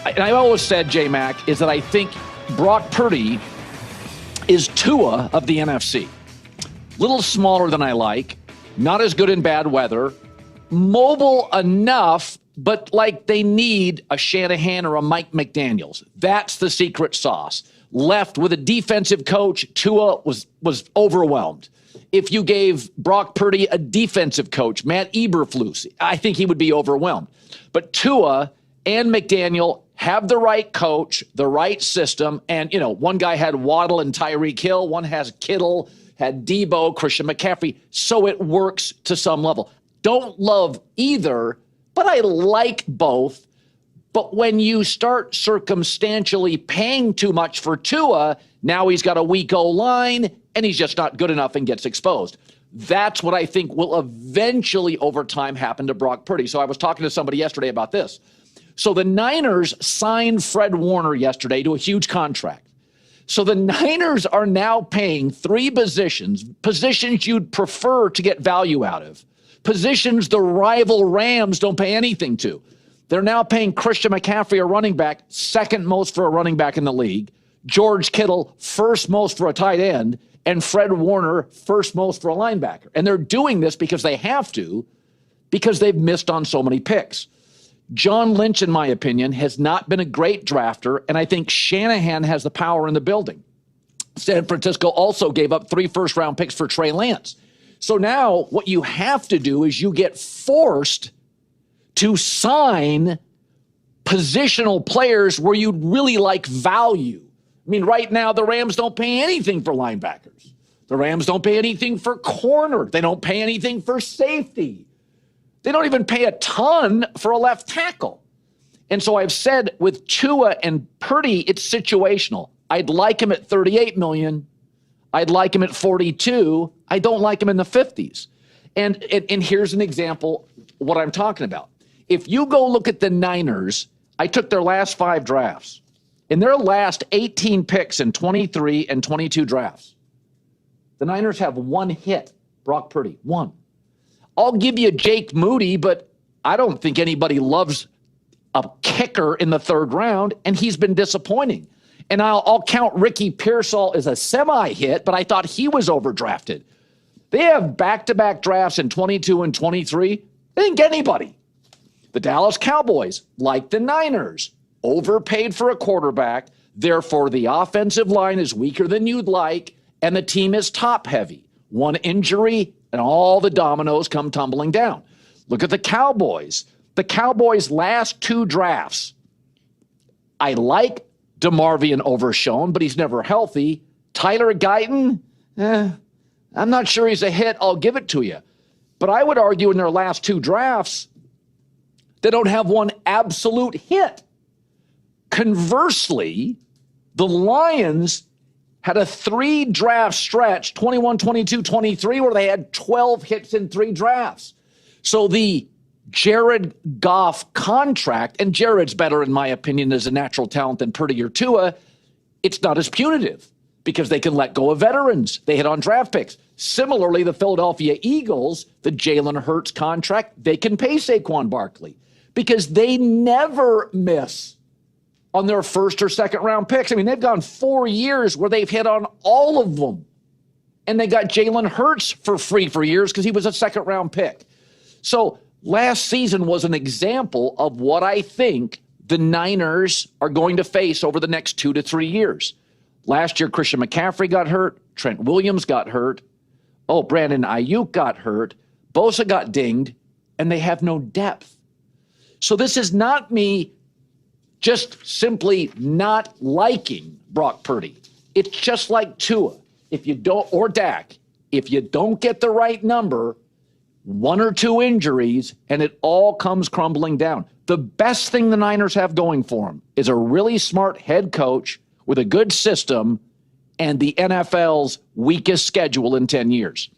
and I've always said, J-Mac, is that I think Brock Purdy is Tua of the NFC. Little smaller than I like, not as good in bad weather, mobile enough, but like they need a Shanahan or a Mike McDaniels. That's the secret sauce. Left with a defensive coach, Tua was overwhelmed. If you gave Brock Purdy a defensive coach, Matt Eberflus, I think he would be overwhelmed. But Tua and McDaniel have the right coach, the right system. And, one guy had Waddle and Tyreek Hill. One has Kittle, had Debo, Christian McCaffrey. So it works to some level. Don't love either, but I like both. But when you start circumstantially paying too much for Tua, now he's got a weak O-line, and he's just not good enough and gets exposed. That's what I think will eventually, over time, happen to Brock Purdy. So I was talking to somebody yesterday about this. So the Niners signed Fred Warner yesterday to a huge contract. So the Niners are now paying three positions you'd prefer to get value out of, positions the rival Rams don't pay anything to. They're now paying Christian McCaffrey, a running back, second most for a running back in the league, George Kittle, first most for a tight end, and Fred Warner, first most for a linebacker. And they're doing this because they have to, because they've missed on so many picks. John Lynch, in my opinion, has not been a great drafter, and I think Shanahan has the power in the building. San Francisco also gave up 3 first-round picks for Trey Lance. So now what you have to do is you get forced to sign positional players where you'd really like value. I mean, right now, the Rams don't pay anything for linebackers. The Rams don't pay anything for corner. They don't pay anything for safety. They don't even pay a ton for a left tackle. And so I've said with Tua and Purdy, it's situational. I'd like him at $38 million. I'd like him at $42. I don't like him in the 50s. And here's an example of what I'm talking about. If you go look at the Niners, I took their last 5 drafts. In their last 18 picks in 23 and 22 drafts, the Niners have one hit, Brock Purdy, one. I'll give you Jake Moody, but I don't think anybody loves a kicker in the 3rd round, and he's been disappointing. And I'll count Ricky Pearsall as a semi-hit, but I thought he was overdrafted. They have back-to-back drafts in 22 and 23. They didn't get anybody. The Dallas Cowboys, like the Niners, overpaid for a quarterback. Therefore, the offensive line is weaker than you'd like, and the team is top-heavy. One injury, and all the dominoes come tumbling down. Look at the Cowboys. The Cowboys' last 2 drafts. I like DeMarvion Overshown, but he's never healthy. Tyler Guyton, I'm not sure he's a hit. I'll give it to you. But I would argue in their last 2 drafts, they don't have one absolute hit. Conversely, the Lions had a 3-draft stretch, 21, 22, 23, where they had 12 hits in 3 drafts. So the Jared Goff contract, and Jared's better, in my opinion, as a natural talent than Purdy or Tua, it's not as punitive because they can let go of veterans. They hit on draft picks. Similarly, the Philadelphia Eagles, the Jalen Hurts contract, they can pay Saquon Barkley because they never miss on their 1st or 2nd round picks. I mean, they've gone 4 years where they've hit on all of them. And they got Jalen Hurts for free for years because he was a 2nd round pick. So last season was an example of what I think the Niners are going to face over the next 2 to 3 years. Last year, Christian McCaffrey got hurt. Trent Williams got hurt. Brandon Ayuk got hurt. Bosa got dinged. And they have no depth. So this is not me just simply not liking Brock Purdy. It's just like Tua. If you don't, or Dak, if you don't get the right number, 1 or 2 injuries, and it all comes crumbling down. The best thing the Niners have going for them is a really smart head coach with a good system and the NFL's weakest schedule in 10 years.